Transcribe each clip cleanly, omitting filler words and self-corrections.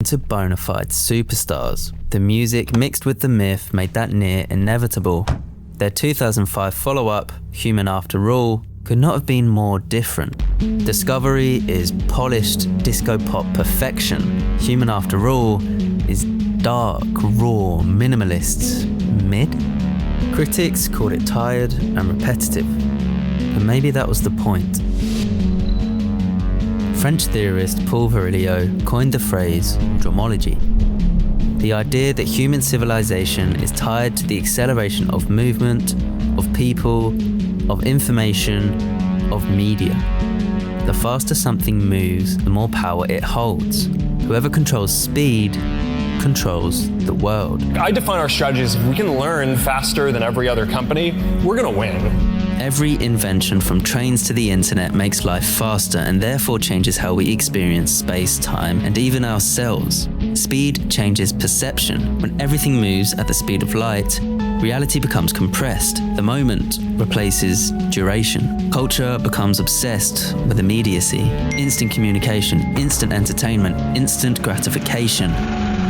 to bona fide superstars. The music mixed with the myth made that near inevitable. Their 2005 follow-up, Human After All, could not have been more different. Discovery is polished disco pop perfection. Human After All is dark, raw, minimalist, mid? Critics called it tired and repetitive, but maybe that was the point. French theorist Paul Virilio coined the phrase dromology, the idea that human civilization is tied to the acceleration of movement, of people, of information, of media. The faster something moves, the more power it holds. Whoever controls speed controls the world. I define our strategy as if we can learn faster than every other company, we're gonna win. Every invention from trains to the internet makes life faster and therefore changes how we experience space, time, and even ourselves. Speed changes perception. When everything moves at the speed of light, reality becomes compressed. The moment replaces duration. Culture becomes obsessed with immediacy, instant communication, instant entertainment, instant gratification.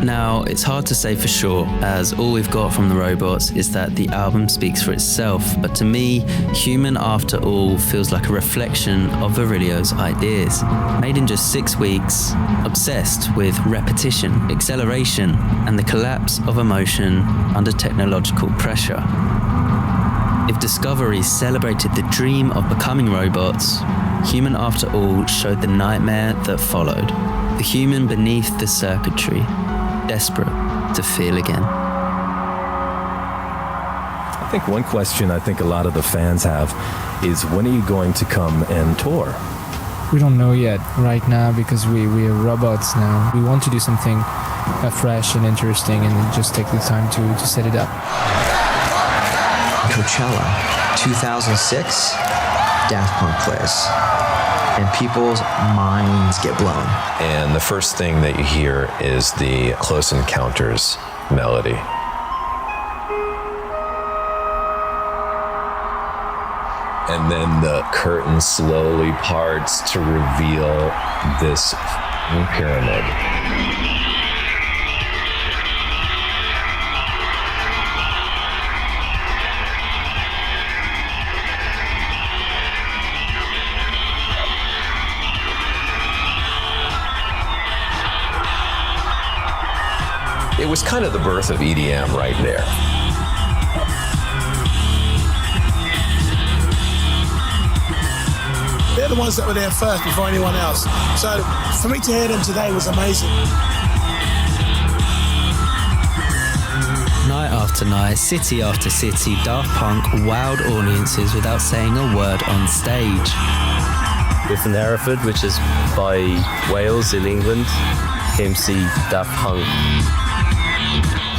Now, it's hard to say for sure, as all we've got from the Robots is that the album speaks for itself, but to me, Human After All feels like a reflection of Virilio's ideas. Made in just 6 weeks, obsessed with repetition, acceleration, and the collapse of emotion under technological pressure. If Discovery celebrated the dream of becoming robots, Human After All showed the nightmare that followed. The human beneath the circuitry, desperate to feel again. I think one question I think a lot of the fans have is, when are you going to come and tour? We don't know yet right now because we are robots now. We want to do something fresh and interesting and just take the time to set it up. Coachella 2006, Daft Punk plays. And people's minds get blown. And the first thing that you hear is the Close Encounters melody. And then the curtain slowly parts to reveal this pyramid. It was kind of the birth of EDM right there. They're the ones that were there first before anyone else. So for me to hear them today was amazing. Night after night, city after city, Daft Punk wowed audiences without saying a word on stage. We're from Hereford, which is by Wales in England. Came to see Daft Punk.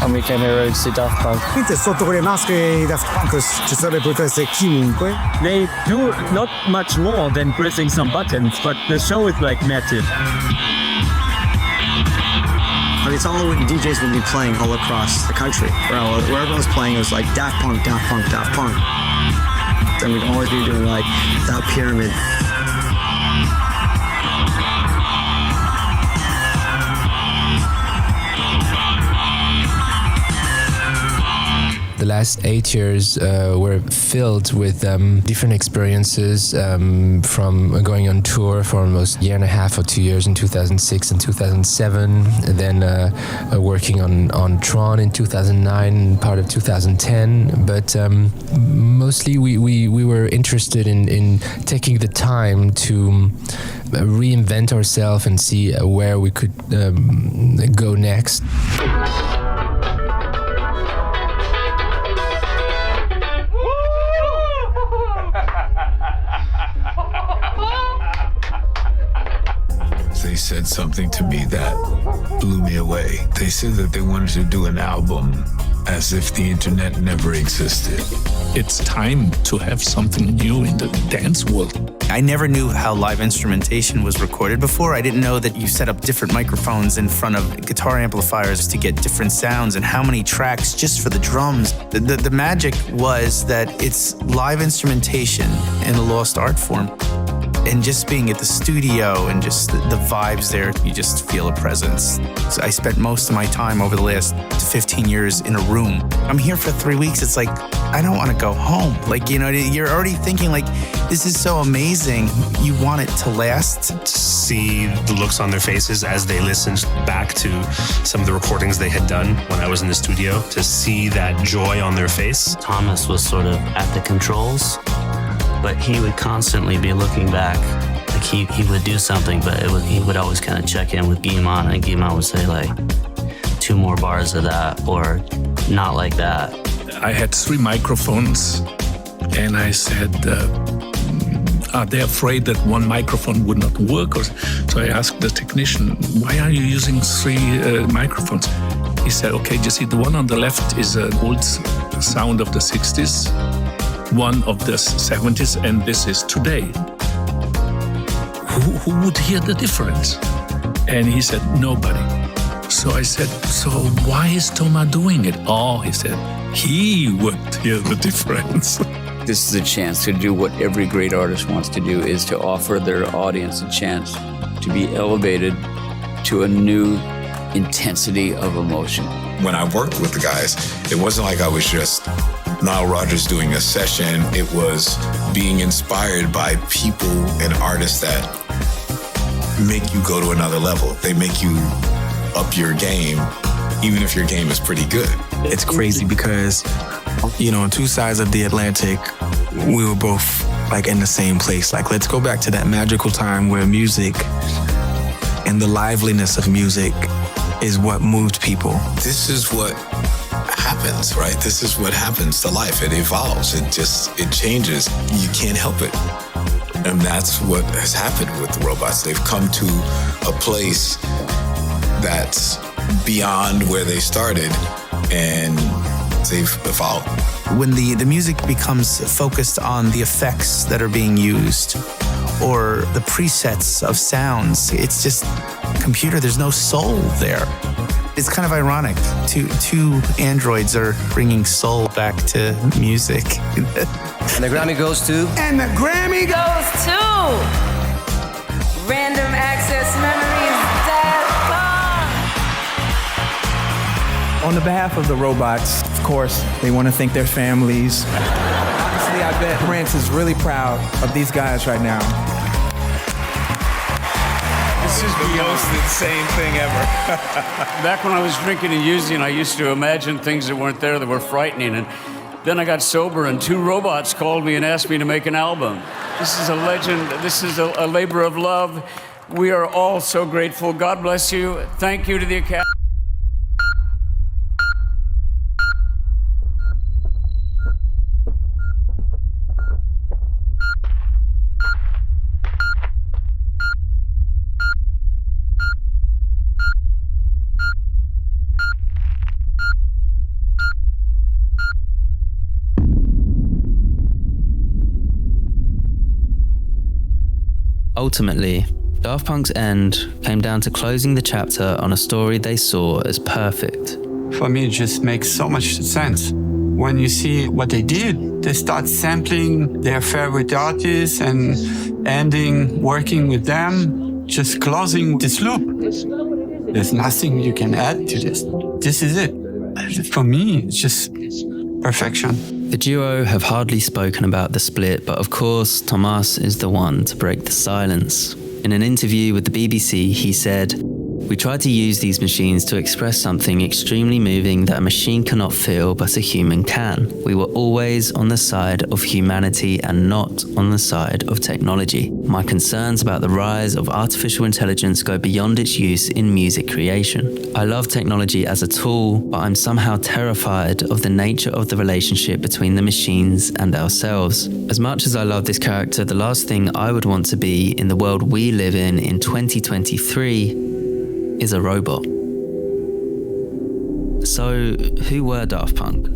And we came here to see Daft Punk. Sotto quelle maschere Daft Punk ci sarebbe potuto essere chiunque. They do not much more than pressing some buttons, but the show is like massive. But it's all DJs would be playing all across the country. Wherever I was playing, it was like Daft Punk, Daft Punk, Daft Punk. Then we'd always be doing like that pyramid. The last 8 years were filled with different experiences, from going on tour for almost a year and a half or 2 years in 2006 and 2007, and then working on Tron in 2009 and part of 2010. But mostly we were interested in taking the time to reinvent ourselves and see where we could go next. They said something to me that blew me away. They said that they wanted to do an album as if the internet never existed. It's time to have something new in the dance world. I never knew how live instrumentation was recorded before. I didn't know that you set up different microphones in front of guitar amplifiers to get different sounds, and how many tracks just for the drums. The magic was that it's live instrumentation in a lost art form. And just being at the studio and just the vibes there, you just feel a presence. So I spent most of my time over the last 15 years in a room. I'm here for 3 weeks. It's like, I don't want to go home. Like, you know, you're already thinking like, this is so amazing. You want it to last. To see the looks on their faces as they listened back to some of the recordings they had done when I was in the studio, to see that joy on their face. Thomas was sort of at the controls, but he would constantly be looking back. Like he would do something, but he would always kind of check in with Guy-Man, and Guy-Man would say like, 2 more bars of that, or not like that. I had 3 microphones, and I said, are they afraid that one microphone would not work? So I asked the technician, why are you using 3 microphones? He said, okay, you see, the one on the left is an old sound of the 60s, one of the 70s, and this is today. Who would hear the difference? And he said, nobody. So I said, so why is Thomas doing it? Oh, he said, he would hear the difference. This is a chance to do what every great artist wants to do, is to offer their audience a chance to be elevated to a new intensity of emotion. When I worked with the guys, it wasn't like I was just Nile Rodgers doing a session. It was being inspired by people and artists that make you go to another level. They make you up your game, even if your game is pretty good. It's crazy because, you know, on 2 sides of the Atlantic, we were both like in the same place. Like, let's go back to that magical time where music and the liveliness of music is what moved people. This is what happens, right? This is what happens to life. It evolves. It changes. You can't help it. And that's what has happened with the robots. They've come to a place that's beyond where they started, and they've evolved. When the music becomes focused on the effects that are being used or the presets of sounds, it's just computer. There's no soul there. It's kind of ironic. Two androids are bringing soul back to music. And the Grammy goes to? And the Grammy goes to Random Access Memories. On the behalf of the robots, of course, they want to thank their families. Honestly, I bet Prince is really proud of these guys right now. This is the most insane thing ever. Back when I was drinking and using, I used to imagine things that weren't there that were frightening. And then I got sober, and 2 robots called me and asked me to make an album. This is a legend. This is a labor of love. We are all so grateful. God bless you. Thank you to the Academy. Ultimately, Daft Punk's end came down to closing the chapter on a story they saw as perfect. For me, it just makes so much sense. When you see what they did, they start sampling their favorite artists and ending working with them, just closing this loop. There's nothing you can add to this. This is it. For me, it's just perfection. The duo have hardly spoken about the split, but of course, Thomas is the one to break the silence. In an interview with the BBC, he said, "We tried to use these machines to express something extremely moving that a machine cannot feel, but a human can. We were always on the side of humanity and not on the side of technology. My concerns about the rise of artificial intelligence go beyond its use in music creation. I love technology as a tool, but I'm somehow terrified of the nature of the relationship between the machines and ourselves. As much as I love this character, the last thing I would want to be in the world we live in 2023 is a robot." So, who were Daft Punk?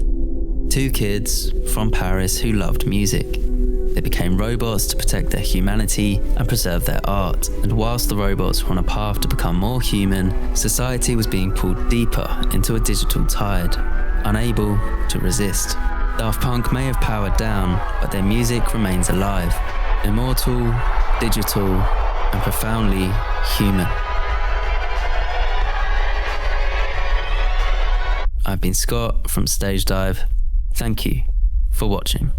2 kids from Paris who loved music. They became robots to protect their humanity and preserve their art. And whilst the robots were on a path to become more human, society was being pulled deeper into a digital tide, unable to resist. Daft Punk may have powered down, but their music remains alive, immortal digital, and profoundly human. I've been Scott from Stage Dive. Thank you for watching.